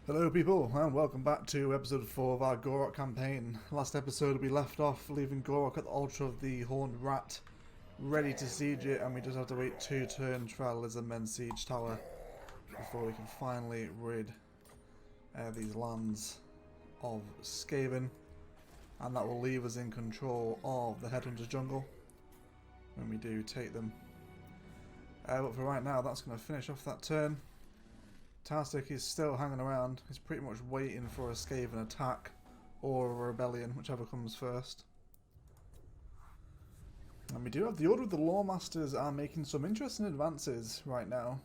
Hello people, and welcome back to episode 4 of our Gor Rok Campaign. Last episode we left off leaving Gor Rok at the altar of the Horned Rat, ready to siege it, and we just have to wait 2 turns for our Lizardmen siege tower before we can finally rid these lands of Skaven, and that will leave us in control of the Headhunters jungle when we do take them. But for right now, that's going to finish off that turn. Tastic is still hanging around. He's pretty much waiting for a Skaven attack or a rebellion, whichever comes first. And we do have the Order of the Lawmasters are making some interesting advances right now.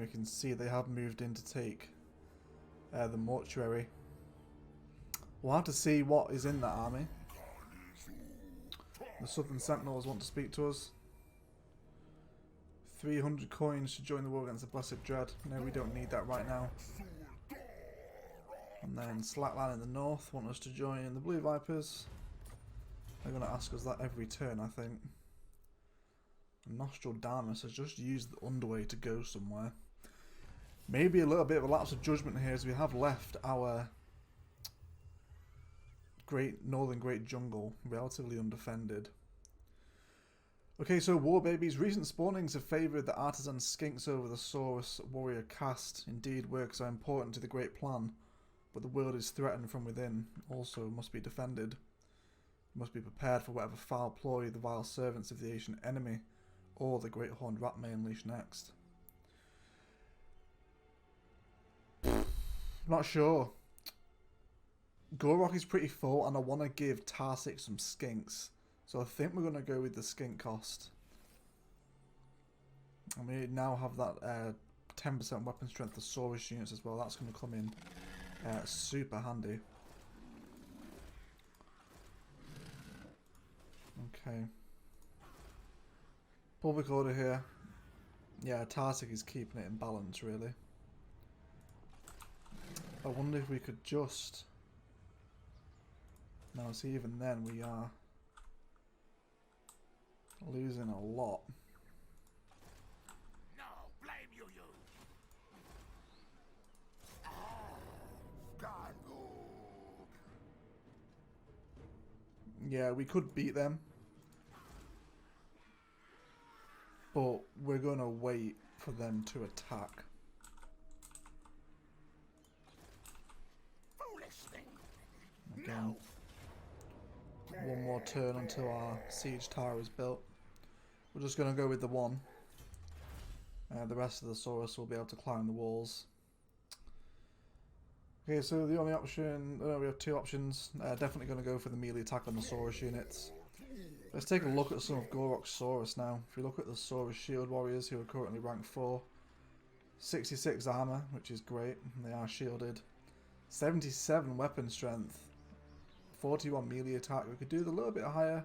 We can see they have moved in to take the mortuary. We'll have to see what is in that army. The Southern Sentinels want to speak to us. 300 coins to join the war against the Blessed Dread. No, we don't need that right now. And then Slackline in the north want us to join the Blue Vipers. They're going to ask us that every turn, I think. And Nostradamus has just used the underway to go somewhere. Maybe a little bit of a lapse of judgment here, as we have left our northern Great Jungle relatively undefended. Okay, so War Babies. Recent spawnings have favoured the Artisan Skinks over the Saurus Warrior caste. Indeed, works are important to the Great Plan, but the world is threatened from within. Also, must be defended. Must be prepared for whatever foul ploy the vile servants of the ancient enemy or the Great Horned Rat may unleash next. Not sure. Gor Rok is pretty full, and I want to give Tarsic some skinks. So I think we're going to go with the skink cost. And we now have that 10% weapon strength for Saurus units as well. That's going to come in super handy. Okay. Public order here. Yeah, Tarsic is keeping it in balance, really. I wonder if we could just... No, see, even then we are... losing a lot. No, blame you. Yeah, we could beat them. But we're going to wait for them to attack. Foolish thing. Again. One more turn until our siege tower is built. We're just going to go with the one. The rest of the Saurus will be able to climb the walls. Okay, so the only option... we have 2 options. Definitely going to go for the melee attack on the Saurus units. Let's take a look at some of Gor Rok's Saurus now. If you look at the Saurus shield warriors, who are currently rank 4. 66 armor, which is great. They are shielded. 77 weapon strength. 41 melee attack. We could do it a little bit higher.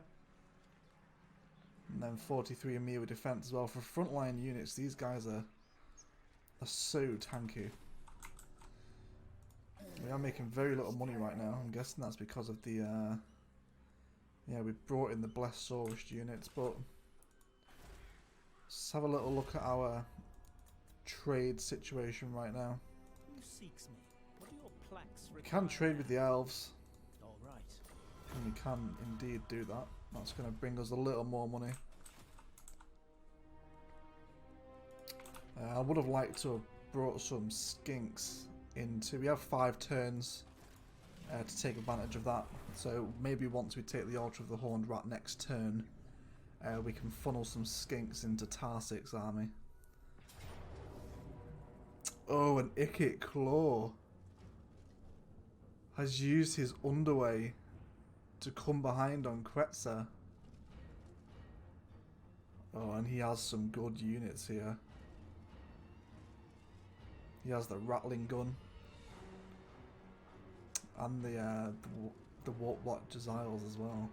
And then 43 in melee defense as well. For frontline units, these guys are so tanky. We are making very little money right now. I'm guessing that's because of the... yeah, we brought in the Blessed Saurus units, but... Let's have a little look at our trade situation right now. Who seeks me? What do your plaques We can trade with the elves. All right. And we can indeed do that. That's going to bring us a little more money. I would have liked to have brought some skinks into... We have 5 turns to take advantage of that. So maybe once we take the Altar of the Horned Rat next turn, we can funnel some skinks into Tarsic's army. Oh, an IKIT Claw has used his underway to come behind on Quetzal. Oh, and he has some good units here. He has the rattling gun and the Warp Watcher's Isles as well.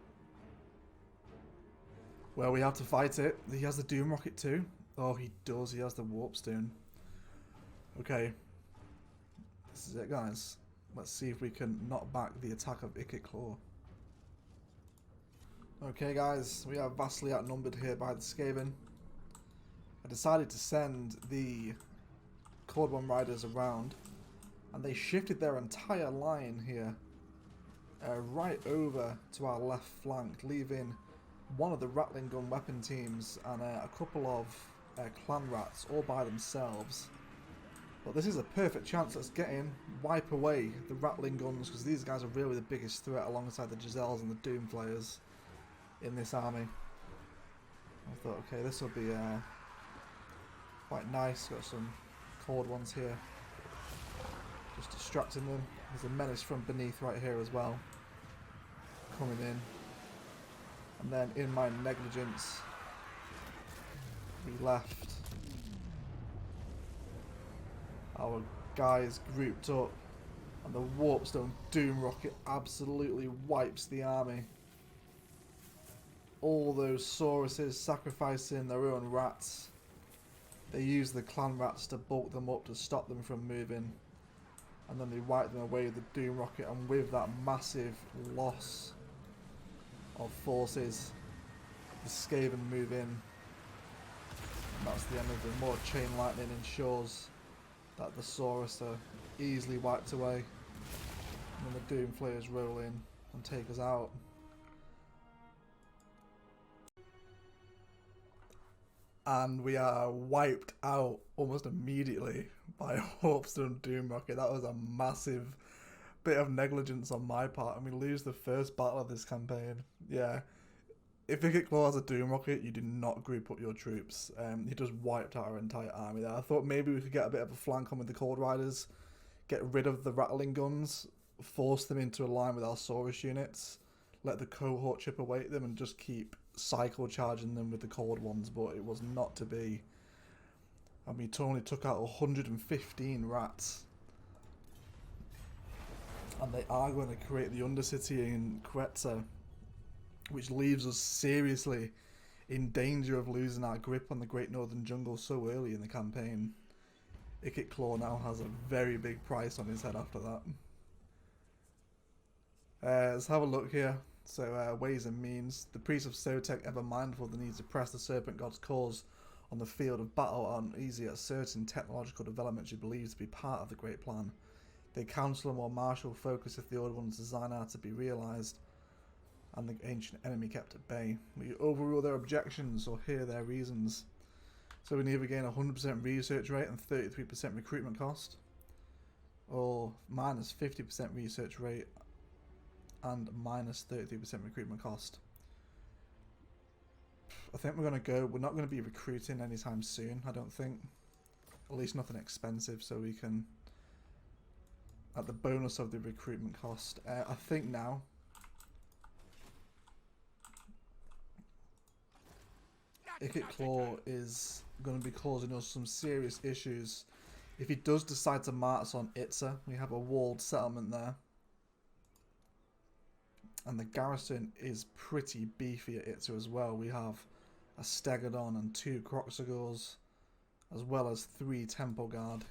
Well, we have to fight it. He has the Doom Rocket too. Oh, he does. He has the Warp Stone. Okay, this is it, guys. Let's see if we can knock back the attack of IKIT Claw. Okay guys, we are vastly outnumbered here by the Skaven. I decided to send the Cordon Riders around, and they shifted their entire line here right over to our left flank, leaving one of the Rattling Gun weapon teams and a couple of clan rats all by themselves. But this is a perfect chance. Let's get in, wipe away the Rattling Guns, because these guys are really the biggest threat alongside the Giselles and the Doomflayers in this army. I thought, okay, this will be quite nice. Got some cold ones here, just distracting them. There's a menace from beneath right here as well, coming in. And then in my negligence, we left our guys grouped up, and the Warpstone Doom Rocket absolutely wipes the army. All those Sauruses sacrificing their own rats. They use the clan rats to bulk them up to stop them from moving, and then they wipe them away with the Doom Rocket, and with that massive loss of forces, the Skaven move in, and that's the end of them. More chain lightning ensures that the Saurus are easily wiped away, and then the Doomflayers roll in and take us out. And we are wiped out almost immediately by a Warpstone Doom Rocket. That was a massive bit of negligence on my part, and we lose the first battle of this campaign. Yeah, if IKIT has a Doom Rocket, you do not group up your troops. He just wiped out our entire army there. I thought maybe we could get a bit of a flank on with the Cold Riders, get rid of the Rattling Guns, force them into a line with our Saurus units, let the cohort chip away at them, and just keep cycle charging them with the cold ones. But it was not to be. And we only took out 115 rats. And they are going to create the Undercity in Quetza, which leaves us seriously in danger of losing our grip on the Great Northern Jungle so early in the campaign. IKIT Claw now has a very big price on his head after that. Let's have a look here. So, ways and means. The priests of Sotek, ever mindful of the need to press the Serpent God's cause on the field of battle, are uneasy at certain technological developments you believe to be part of the Great Plan. They counsel a more martial focus if the Old One's design are to be realised, and the ancient enemy kept at bay. We overrule their objections or hear their reasons. So we can either gain 100% research rate and 33% recruitment cost, or minus 50% research rate and minus 33% recruitment cost. I think we're not going to be recruiting anytime soon, I don't think. At least nothing expensive, so we can, at the bonus of the recruitment cost, I think now IKIT Claw is going to be causing us some serious issues if he does decide to march on Itza. We have a walled settlement there, and the garrison is pretty beefy at Itza as well. We have a Stegodon and 2 Kroxagors, as well as 3 Temple Guard.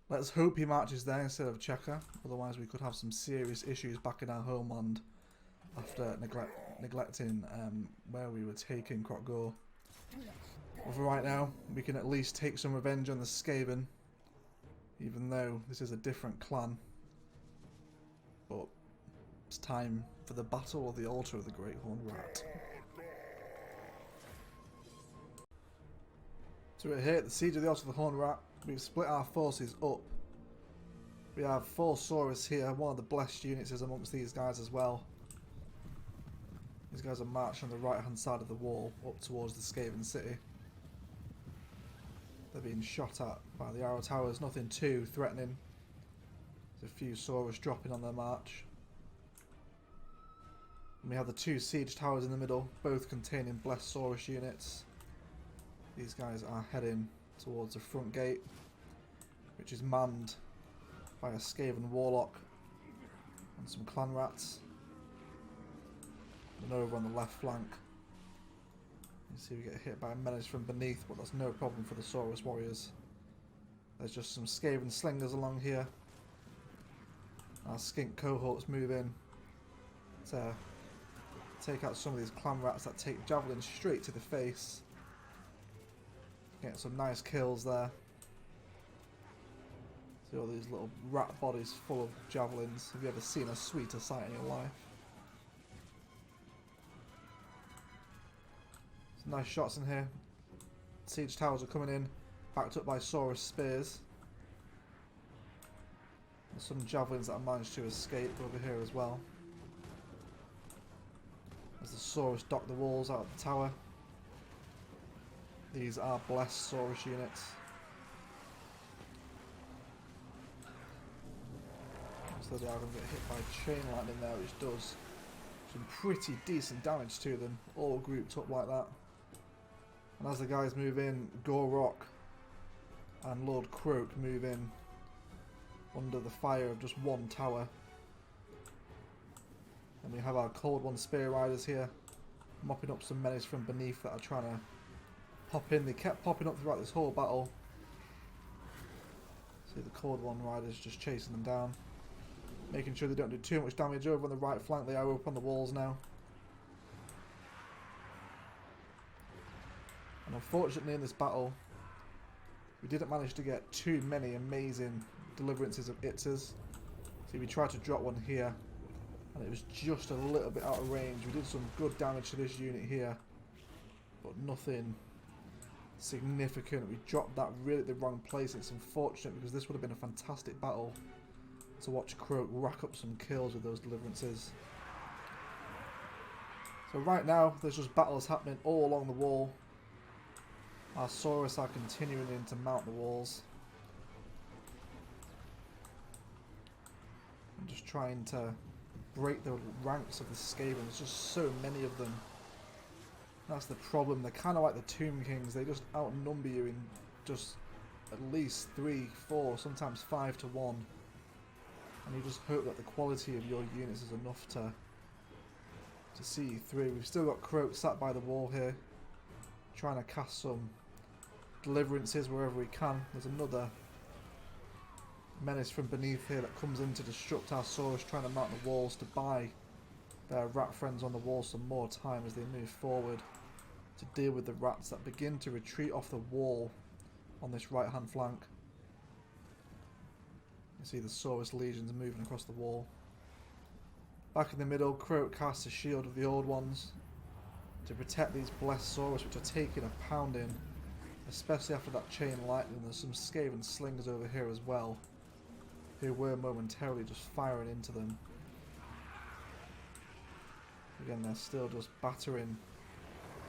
Let's hope he marches there instead of Checker, otherwise we could have some serious issues back in our homeland after neglecting where we were taking Krokgor. But for right now, we can at least take some revenge on the Skaven, even though this is a different clan. But it's time for the Battle of the Altar of the Great Horned Rat. So we're here at the Siege of the Altar of the Horned Rat. We've split our forces up. We have 4 Saurus here. One of the blessed units is amongst these guys as well. These guys are marching on the right hand side of the wall up towards the Skaven city. They're being shot at by the arrow towers. Nothing too threatening. There's a few Saurus dropping on their march. And we have the 2 siege towers in the middle, both containing blessed Saurus units. These guys are heading towards the front gate, which is manned by a Skaven warlock and some clan rats. And over on the left flank, you see we get hit by a menace from beneath, but that's no problem for the Saurus warriors. There's just some Skaven slingers along here. Our skink cohorts move in to take out some of these clan rats that take javelins straight to the face. Get some nice kills there. See all these little rat bodies full of javelins. Have you ever seen a sweeter sight in your life? Some nice shots in here. Siege towers are coming in, backed up by Saurus spears. And some javelins that have managed to escape over here as well. As the Saurus dock the walls out of the tower. These are blessed Saurus units. So they are going to get hit by chain lightning there, which does some pretty decent damage to them, all grouped up like that. And as the guys move in, Gor Rok and Lord Croak move in under the fire of just one tower. And we have our Cold One Spear Riders here, mopping up some menace from beneath that are trying to pop in. They kept popping up throughout this whole battle. See the Cold One Riders just chasing them down. Making sure they don't do too much damage over on the right flank. They are up on the walls now. And unfortunately in this battle, we didn't manage to get too many amazing deliverances of Itzas. See, we tried to drop one here, and it was just a little bit out of range. We did some good damage to this unit here, but nothing significant. We dropped that really at the wrong place. It's unfortunate because this would have been a fantastic battle to watch Croak rack up some kills with those deliverances. So right now, there's just battles happening all along the wall. Our Saurus are continuing in to mount the walls. I'm just trying to break the ranks of the Skaven. There's just so many of them. That's the problem. They're kind of like the Tomb Kings. They just outnumber you in just at least 3, 4, sometimes 5 to 1. And you just hope that the quality of your units is enough to see you through. We've still got Croak sat by the wall here, trying to cast some deliverances wherever we can. There's another menace from beneath here that comes in to disrupt our Saurus, trying to mount the walls to buy their rat friends on the wall some more time as they move forward to deal with the rats that begin to retreat off the wall on this right hand flank. You see the Saurus legions moving across the wall. Back in the middle, Croak casts a shield of the old ones to protect these blessed Saurus, which are taking a pounding, especially after that chain lightning. There's some Skaven slingers over here as well, who were momentarily just firing into them. Again, they're still just battering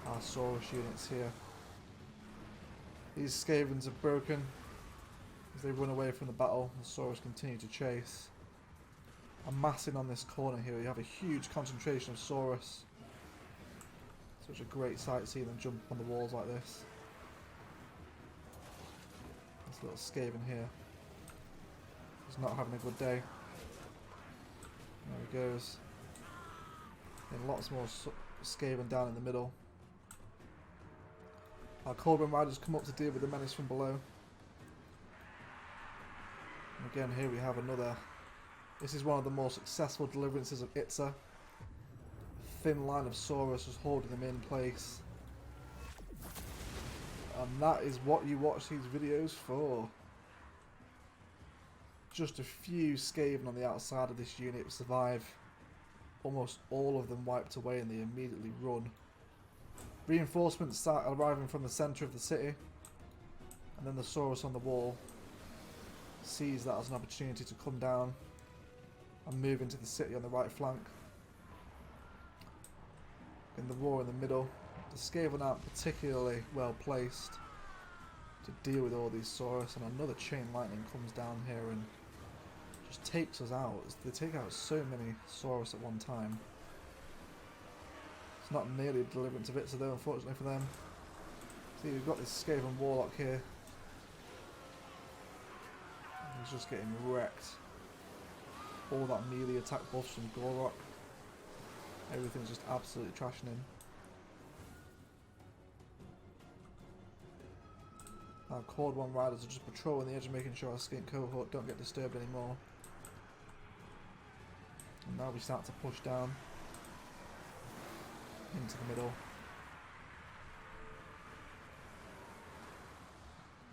our Saurus units here. These Skavens are broken as they run away from the battle. The Saurus continue to chase. Amassing on this corner here, you have a huge concentration of Saurus. Such a great sight seeing them jump on the walls like this. This little Skaven here is not having a good day. There he goes. And lots more Skaven down in the middle. Our Cold One Riders come up to deal with the menace from below. And again, here we have another. This is one of the more successful deliverances of Itza. A thin line of Saurus just holding them in place. And that is what you watch these videos for. Just a few Skaven on the outside of this unit survive. Almost all of them wiped away and they immediately run. Reinforcements start arriving from the centre of the city. And then the Saurus on the wall sees that as an opportunity to come down and move into the city on the right flank. In the war in the middle, the Skaven aren't particularly well placed to deal with all these Saurus, and another chain lightning comes down here and just takes us out. They take out so many Saurus at one time. It's not nearly a deliverance of Itza though, unfortunately for them. See, we've got this Skaven warlock here. He's just getting wrecked. All that melee attack buffs from Gor Rok. Everything's just absolutely trashing him. Our Cold One Riders are just patrolling the edge and making sure our skink cohort don't get disturbed anymore. And now we start to push down into the middle.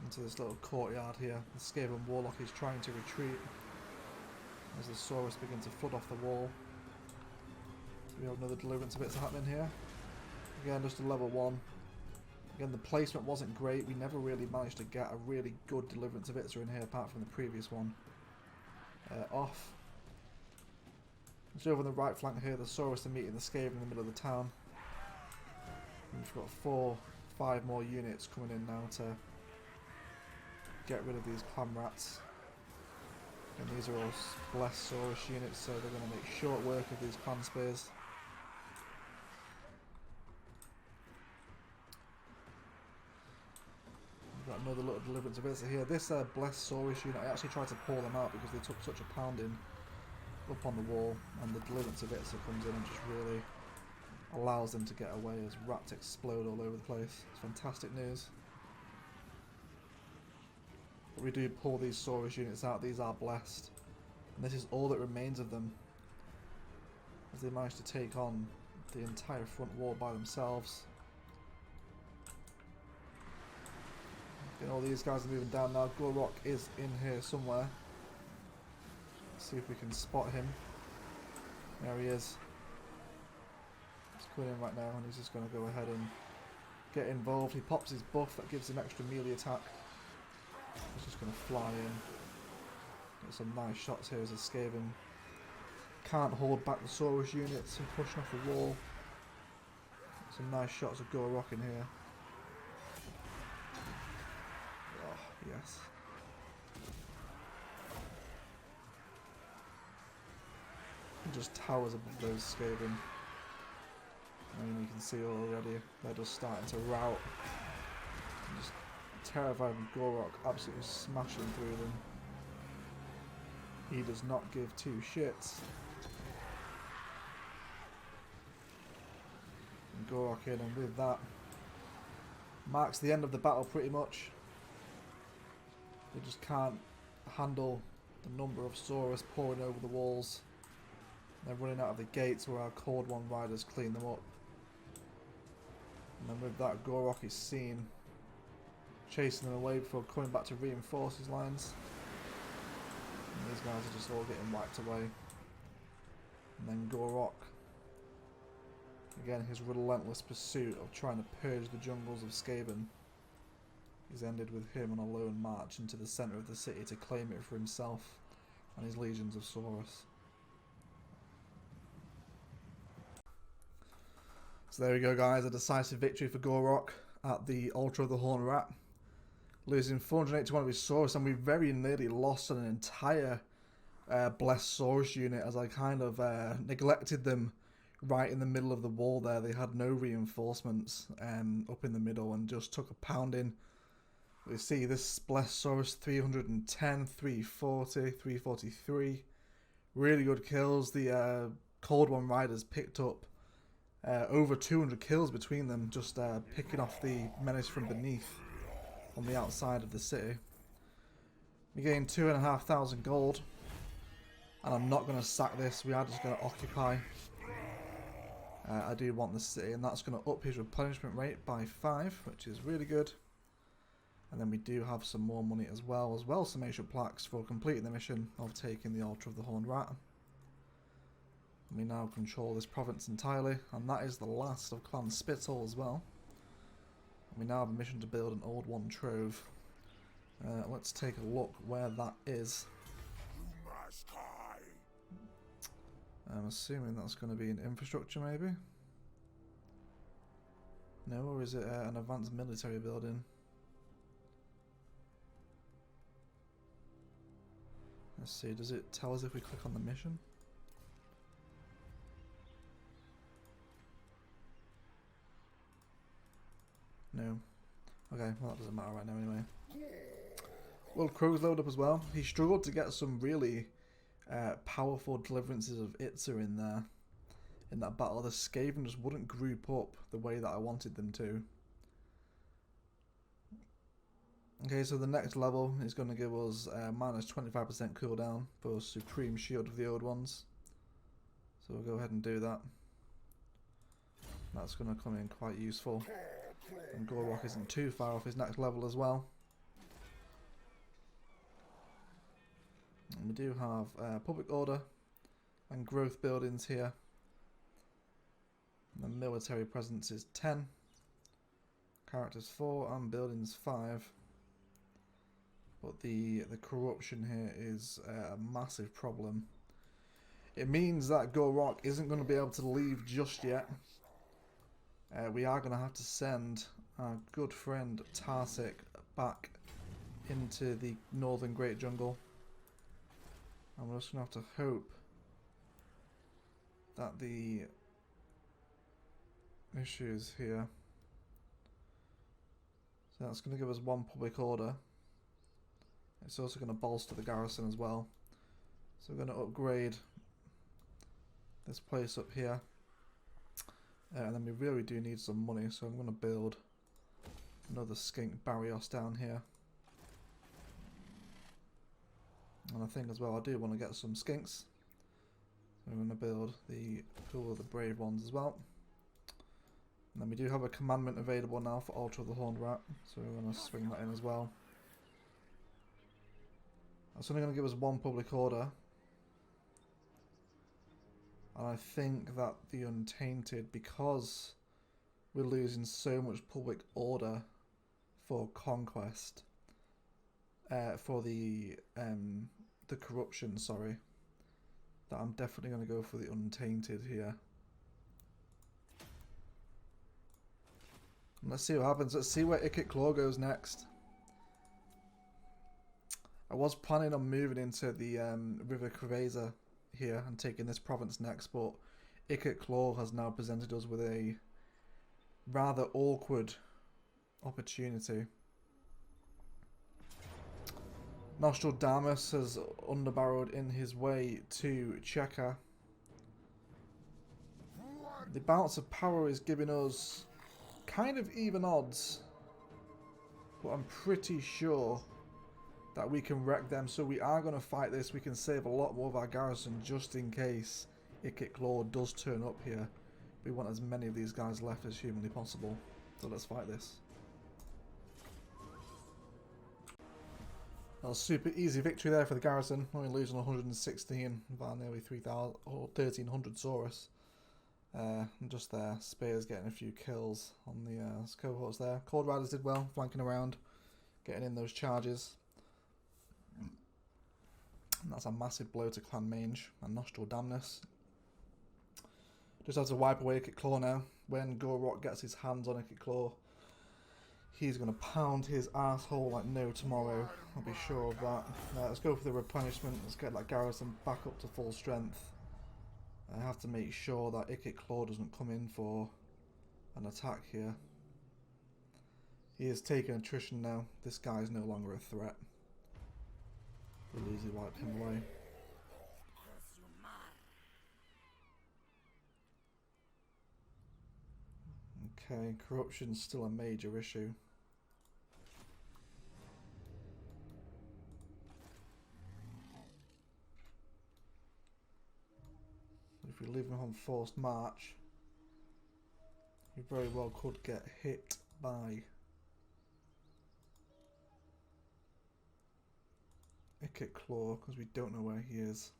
into this little courtyard here. The Skaven warlock is trying to retreat as the Saurus begin to flood off the wall. We have another deliverance of bits happening here. Again, just a level 1. Again, the placement wasn't great. We never really managed to get a really good deliverance of Itza in here, apart from the previous one. Off. Just over on the right flank here, the Saurus are meeting the Skaven in the middle of the town. And we've got 4, 5 more units coming in now to get rid of these clan rats. And these are all blessed Saurus units, so they're going to make short work of these clan spears. Got another little deliverance of Itza here. This blessed Saurus unit, I actually tried to pull them out because they took such a pounding up on the wall, and the deliverance of Itza comes in and just really allows them to get away as rats explode all over the place. It's fantastic news. But we do pull these Saurus units out. These are blessed, and this is all that remains of them, as they managed to take on the entire front wall by themselves. And all these guys are moving down now. Gor Rok is in here somewhere. Let's see if we can spot him. There he is. He's coming in right now, and he's just going to go ahead and get involved. He pops his buff, that gives him extra melee attack. He's just going to fly in. Get some nice shots here as a Skaven can't hold back the Saurus units and pushing off the wall. Some nice shots of Gor Rok in here. Yes. He just towers above those Skaven. I mean, you can see already they're just starting to rout. I'm just terrified of Gor Rok absolutely smashing through them. He does not give two shits. And Gor Rok in, and with that marks the end of the battle pretty much. They just can't handle the number of Saurus pouring over the walls. They're running out of the gates where our Cold One riders clean them up. And then with that, Gor Rok is seen chasing them away before coming back to reinforce his lines. And these guys are just all getting wiped away. And then Gor Rok, again, his relentless pursuit of trying to purge the jungles of Skaven is ended with him on a lone march into the centre of the city to claim it for himself and his legions of Saurus. So there we go, guys, a decisive victory for Gor Rok at the Altar of the Horned Rat, losing 408 to one of his Saurus, and we very nearly lost an entire blessed Saurus unit as I kind of neglected them right in the middle of the wall there. They had no reinforcements up in the middle and just took a pounding. We see this blessed Saurus 310, 340, 343. Really good kills. The Cold One riders picked up over 200 kills between them, just picking off the menace from beneath on the outside of the city. We gained 2,500 gold, and I'm not going to sack this. We are just going to occupy. I do want the city, and that's going to up his replenishment rate by 5, which is really good. And then we do have some more money as well some ancient plaques for completing the mission of taking the Altar of the Horned Rat. We now control this province entirely, and that is the last of Clan Spittle as well. We now have a mission to build an Old One Trove. Let's take a look where that is. I'm assuming that's going to be an infrastructure, maybe? No, or is it an advanced military building? Let's see, does it tell us if we click on the mission? No. Okay, well that doesn't matter right now anyway. Well, Crow's load up as well. He struggled to get some really powerful deliverances of Itza in there. In that battle, the Skaven just wouldn't group up the way that I wanted them to. Okay, so the next level is going to give us minus 25% cooldown for Supreme Shield of the Old Ones. So we'll go ahead and do that. That's going to come in quite useful. And Gor Rok isn't too far off his next level as well. And we do have public order and growth buildings here. And the military presence is 10. Characters 4 and buildings 5. But the corruption here is a massive problem. It means that Gor Rok isn't going to be able to leave just yet. We are going to have to send our good friend Tarsik back into the northern Great Jungle. And we're just going to have to hope that the issues here. So that's going to give us 1 public order. It's also going to bolster the garrison as well. So we're going to upgrade this place up here. And then we really do need some money, so I'm going to build another skink barrios down here. And I think as well I do want to get some skinks. So I'm going to build the Pool of the Brave ones as well. And then we do have a commandment available now for Altar of the Horned Rat, so we're going to swing that in as well. That's only going to give us 1 public order. And I think that the Untainted, because we're losing so much public order for conquest, for the corruption, sorry, that I'm definitely going to go for the Untainted here. And let's see what happens. Let's see where IKIT goes next. I was planning on moving into the River Creveza here and taking this province next, but IKIT has now presented us with a rather awkward opportunity. Nostradamus has underbarrowed in his way to Cheka. The balance of power is giving us kind of even odds, but I'm pretty sure that we can wreck them, so we are going to fight this. We can save a lot more of our garrison just in case IKIT does turn up here. We want as many of these guys left as humanly possible, so let's fight this. That was a super easy victory there for the garrison, only losing 116 of our nearly 3,000 or 1,300 Saurus. And just there, Spears getting a few kills on the cohorts there. Cold Riders did well, flanking around, getting in those charges. And that's a massive blow to Clan Mange and Nostradamus. Just have to wipe away IKIT now. When Gor Rok gets his hands on IKIT, he's going to pound his asshole like no tomorrow. I'll be sure of that. Let's go for the replenishment. Let's get that garrison back up to full strength. I have to make sure that IKIT doesn't come in for an attack here. He is taking attrition now. This guy is no longer a threat. We'll easily wipe him away. Okay, corruption's still a major issue. If we leave him on forced march, we very well could get hit by IKIT because we don't know where he is.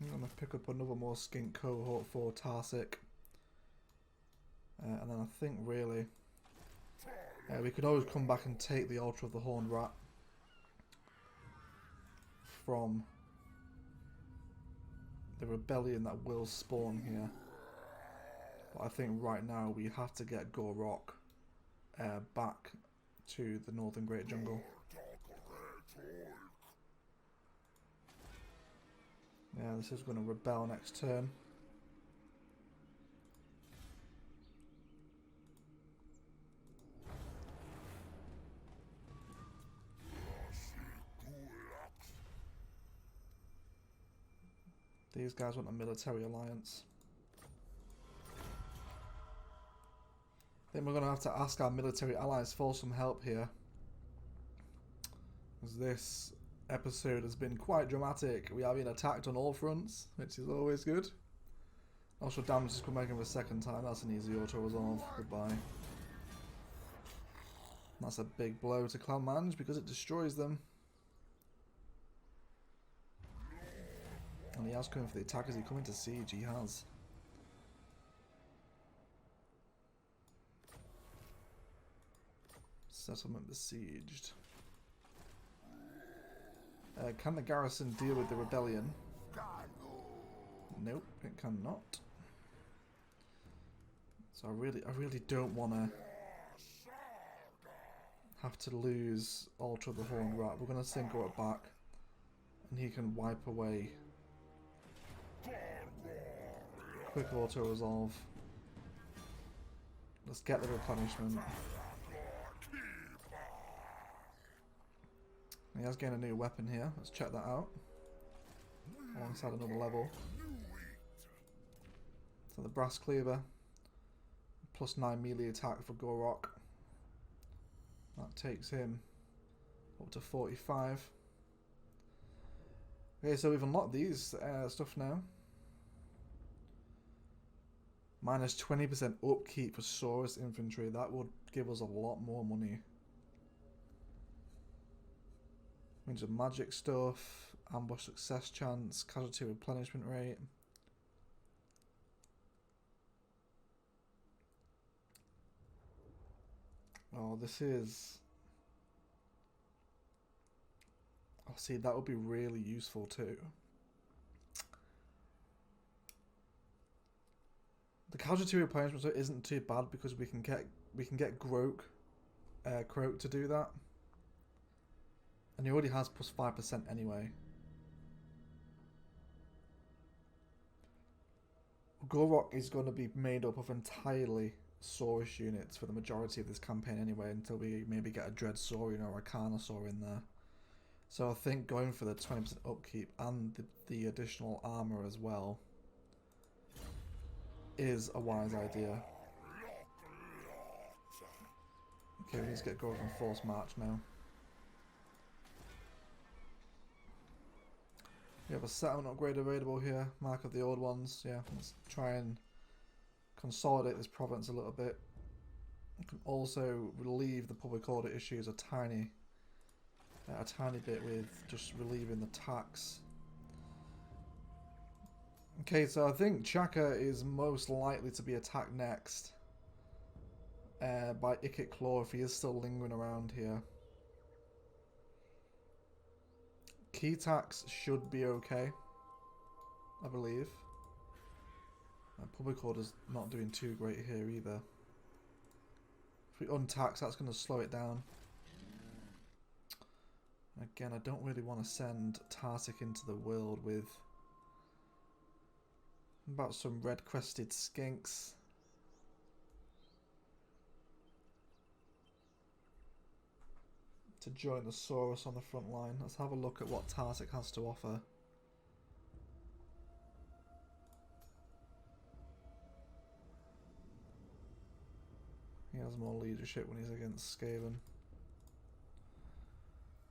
I'm going to pick up another more skink cohort for Tarsik. And then I think really we can always come back and take the Altar of the Horned Rat from the rebellion that will spawn here. But I think right now we have to get Gor Rok back to the northern Great Jungle. Yeah, this is going to rebel next turn. These guys want a military alliance. I think we're going to have to ask our military allies for some help here, as this episode has been quite dramatic. We are being attacked on all fronts, which is always good. Also, damage has come back in for a second time. That's an easy auto resolve. Goodbye. That's a big blow to Clan Manage because it destroys them. And he has come for the attack. Is he coming to siege? He has. Settlement besieged. Can the garrison deal with the rebellion? Nope, it cannot. So I really don't want to have to lose Altar of the Horned Rat. We're going to send Gor Rok back, and he can wipe away. Quick auto resolve. Let's get the replenishment. He has gained a new weapon here. Let's check that out. Alongside another level. So the brass cleaver. Plus 9 melee attack for Gor Rok. That takes him up to 45. Okay, so we've unlocked these stuff now. Minus 20% upkeep for Saurus infantry. That would give us a lot more money. Range of magic stuff, ambush success chance, casualty replenishment rate. Oh, this is... Oh, see, that would be really useful too. The casualty replenishment isn't too bad because we can get Croak to do that. And he already has plus 5% anyway. Gor Rok is going to be made up of entirely Saurus units for the majority of this campaign anyway, until we maybe get a Dread Saurian or a Carnosaur in there. So I think going for the 20% upkeep and the additional armor as well is a wise idea. Okay, we need to get Gor Rok on forced march now. We have a settlement upgrade available here. Mark of the Old Ones. Yeah, let's try and consolidate this province a little bit. We can also relieve the public order issues a tiny bit with just relieving the tax. Okay, so I think Chaka is most likely to be attacked next by IKIT Claw if he is still lingering around here. Key tax should be okay, I believe. Public order's not doing too great here either. If we untax, that's going to slow it down. Again, I don't really want to send Tartic into the world with about some red-crested skinks. To join the Saurus on the front line. Let's have a look at what Tartic has to offer. He has more leadership when he's against Skaven.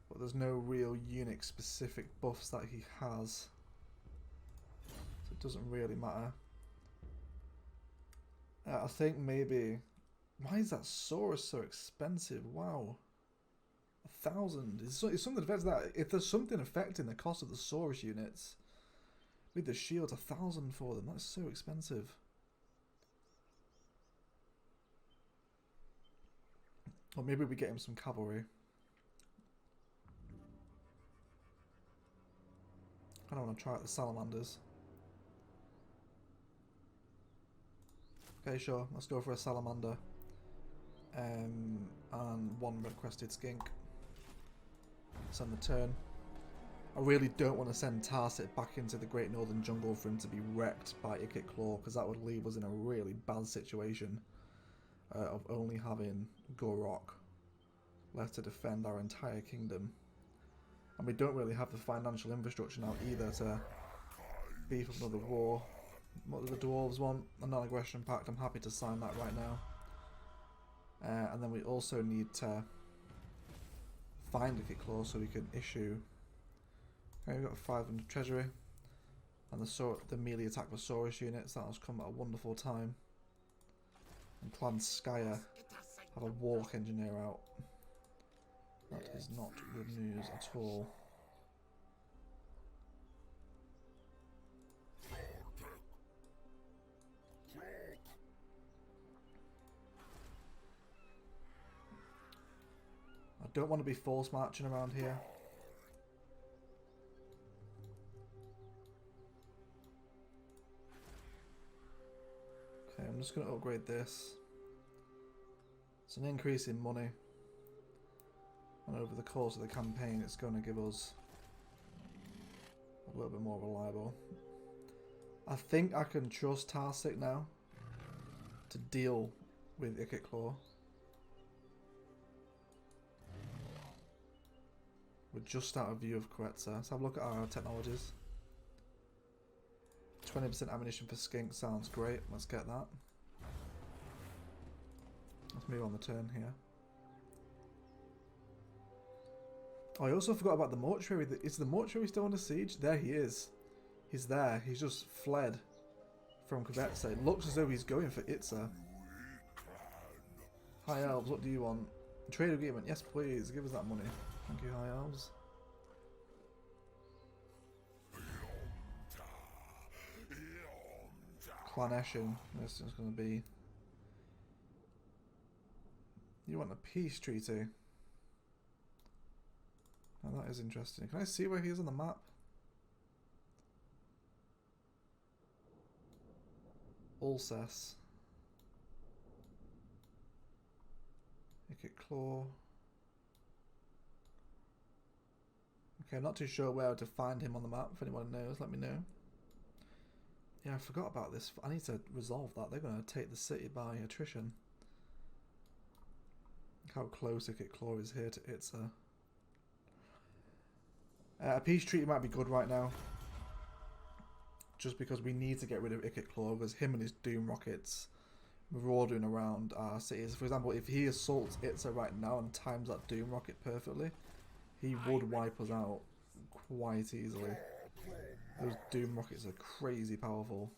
But there's no real unit specific buffs that he has. So it doesn't really matter. I think maybe... Why is that Saurus so expensive? Wow. 1,000. It's something affecting that. If there's something affecting the cost of the Saurus units, with the shields, 1,000 for them. That's so expensive. Or maybe we get him some cavalry. I don't want to try out the salamanders. Okay, sure. Let's go for a salamander. And one red-crested skink. Send the turn. I really don't want to send Tarsit back into the Great Northern Jungle for him to be wrecked by IKIT Claw, because that would leave us in a really bad situation of only having Gor Rok left to defend our entire kingdom. And we don't really have the financial infrastructure now either to beef up another war. What do the dwarves want? A non-aggression pact. I'm happy to sign that right now. And then we also need to find IKIT Claw so we can issue. Okay, we've got 500 treasury. And the melee attack for Saurus units. That has come at a wonderful time. And Clan Skyer have a warlock engineer out. That is not good news at all. I don't want to be force marching around here. Okay, I'm just going to upgrade this. It's an increase in money. And over the course of the campaign, it's going to give us a little bit more reliable. I think I can trust Tarsic now to deal with IKIT Claw. We're just out of view of Quetzal. Let's have a look at our technologies. 20% ammunition for skink sounds great. Let's get that. Let's move on the turn here. Oh, I also forgot about the mortuary. Is the mortuary still under siege? There he is. He's there. He's just fled from Quetzal. It looks as though he's going for Itza. High Elves, what do you want? Trade agreement. Yes, please. Give us that money. Thank you, High Elves. Clan Eshin. This is going to be... You want a peace treaty? Oh, that is interesting. Can I see where he is on the map? Alsace. IKIT Claw. Okay, I'm not too sure where to find him on the map. If anyone knows, let me know. Yeah, I forgot about this. I need to resolve that. They're going to take the city by attrition. Look how close IKIT Claw is here to Itza. A peace treaty might be good right now. Just because we need to get rid of IKIT Claw, because him and his Doom Rockets marauding around our cities. For example, if he assaults Itza right now and times that Doom Rocket perfectly, he would wipe us out quite easily. Those Doom Rockets are crazy powerful.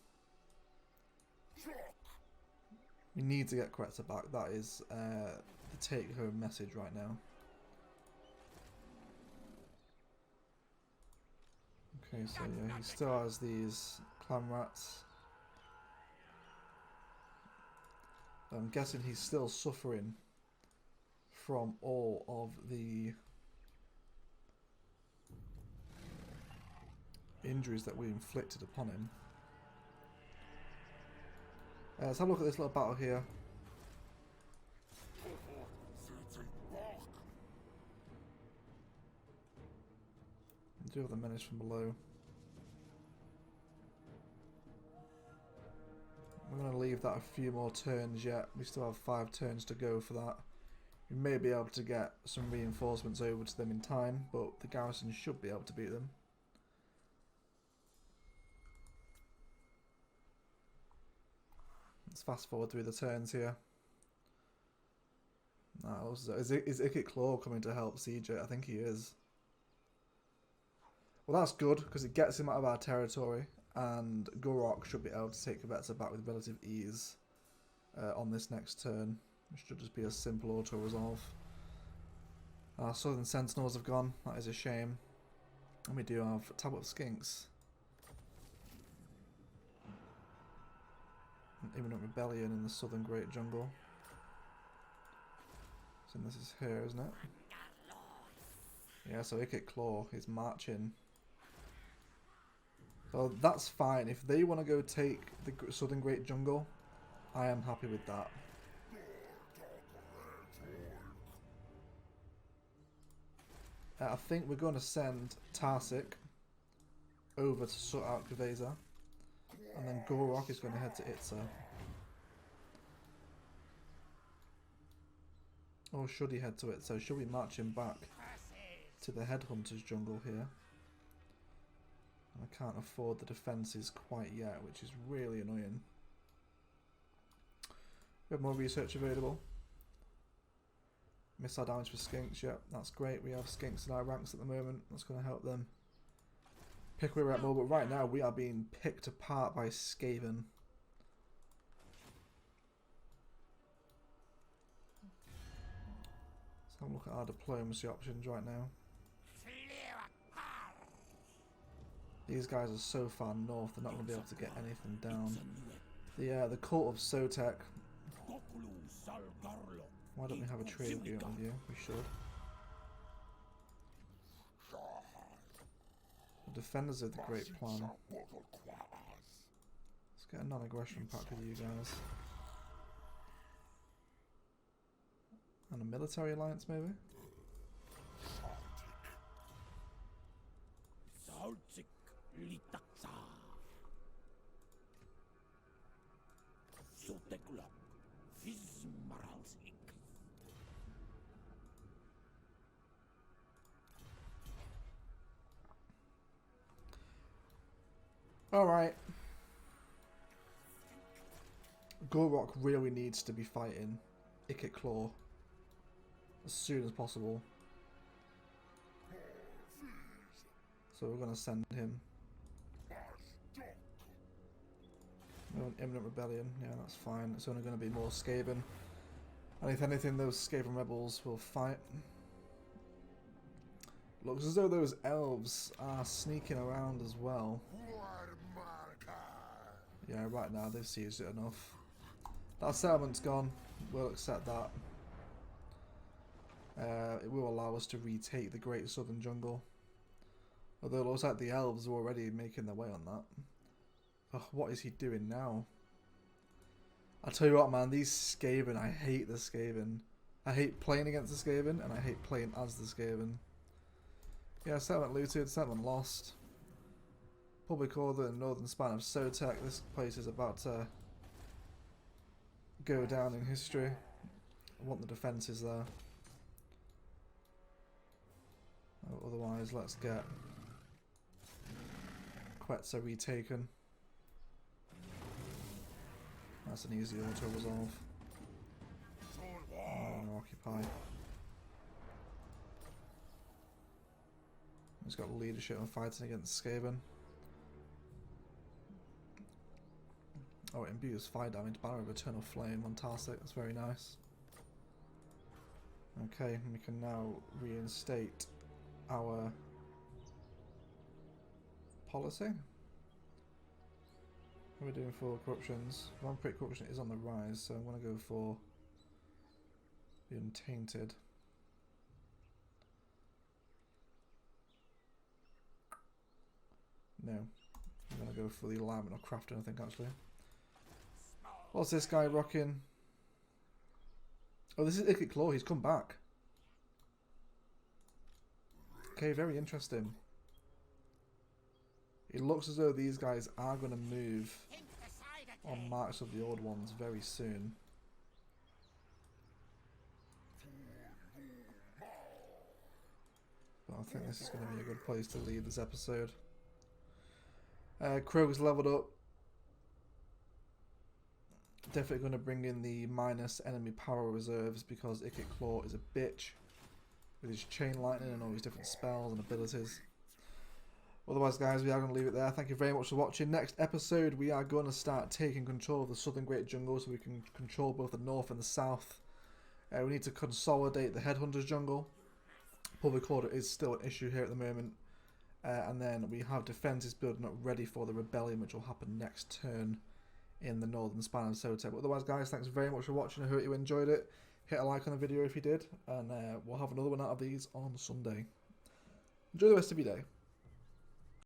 We need to get Quetzal back. That is the take-home message right now. Okay, so yeah, he still has these clan rats. I'm guessing he's still suffering from all of the injuries that we inflicted upon him. Let's have a look at this little battle here. Do have the menace from below. We're going to leave that a few more turns yet. We still have 5 turns to go for that. We may be able to get some reinforcements over to them in time, but the garrison should be able to beat them. Let's fast forward through the turns here. Is IKIT Claw coming to help siege it? I think he is. Well, that's good, because it gets him out of our territory, and Gor Rok should be able to take Quetzal back with relative ease on this next turn. It should just be a simple auto-resolve. Our Southern Sentinels have gone. That is a shame. And we do have Tablet of Skinks. An imminent rebellion in the Southern Great Jungle. So this is here, isn't it? Yeah, so IKIT Claw is marching. So that's fine. If they want to go take the Southern Great Jungle, I am happy with that. I think we're going to send Tarsic over to sort out Quetzal, and then Gor Rok is going to head to Itza. Or should he head to Itza? Should we march him back to the Headhunters jungle here? I can't afford the defences quite yet, which is really annoying. We have more research available. Missile damage for skinks, yep, that's great. We have skinks in our ranks at the moment. That's going to help them pick where we're at more. But right now, we are being picked apart by Skaven. Let's Have a look at our diplomacy options right now. These guys are so far north, they're not going to be able to get anything down. The cult of Sotek. Why don't we have a trade agreement with you? We should. The defenders of the Great Plan. Let's get a non-aggression pact with you guys. And a military alliance, maybe? Alright. Gor Rok really needs to be fighting IKIT Claw as soon as possible. So we're going to send him. No, an imminent rebellion. Yeah, that's fine. It's only going to be more Skaven. And if anything, those Skaven rebels will fight. Looks as though those elves are sneaking around as well. Yeah, right now they've seized it enough. That settlement's gone. We'll accept that. It will allow us to retake the Great Southern Jungle. Although it looks like the elves are already making their way on that. Oh, what is he doing now? I'll tell you what, man, these Skaven, I hate the Skaven. I hate playing against the Skaven, and I hate playing as the Skaven. Yeah, settlement looted, settlement lost. Public order in northern span of Sotek. This place is about to go down in history. I want the defences there. Otherwise, let's get Quetza retaken. That's an easy auto-resolve. Occupy. He's got leadership and fighting against Skaven. Oh, it imbues fire damage, banner of eternal flame, fantastic, that's very nice. Okay, we can now reinstate our policy. What are we doing for corruptions? Vampiric corruption is on the rise, so I'm going to go for the untainted. No, I'm going to go for the alignment of crafting, I think, actually. What's this guy rocking? Oh, this is IKIT Claw, he's come back. Okay, very interesting. It looks as though these guys are going to move on Marks of the Old Ones very soon. But I think this is going to be a good place to leave this episode. Krog's leveled up. Definitely going to bring in the minus enemy power reserves because IKIT Claw is a bitch with his chain lightning and all his different spells and abilities. Otherwise, guys, we are going to leave it there. Thank you very much for watching. Next episode, we are going to start taking control of the Southern Great Jungle so we can control both the north and the south. We need to consolidate the Headhunters Jungle. Public order is still an issue here at the moment. And then we have defences building up ready for the rebellion, which will happen next turn in the northern span of Sotek. But otherwise, guys, thanks very much for watching. I hope you enjoyed it. Hit a like on the video if you did. And we'll have another one out of these on Sunday. Enjoy the rest of your day.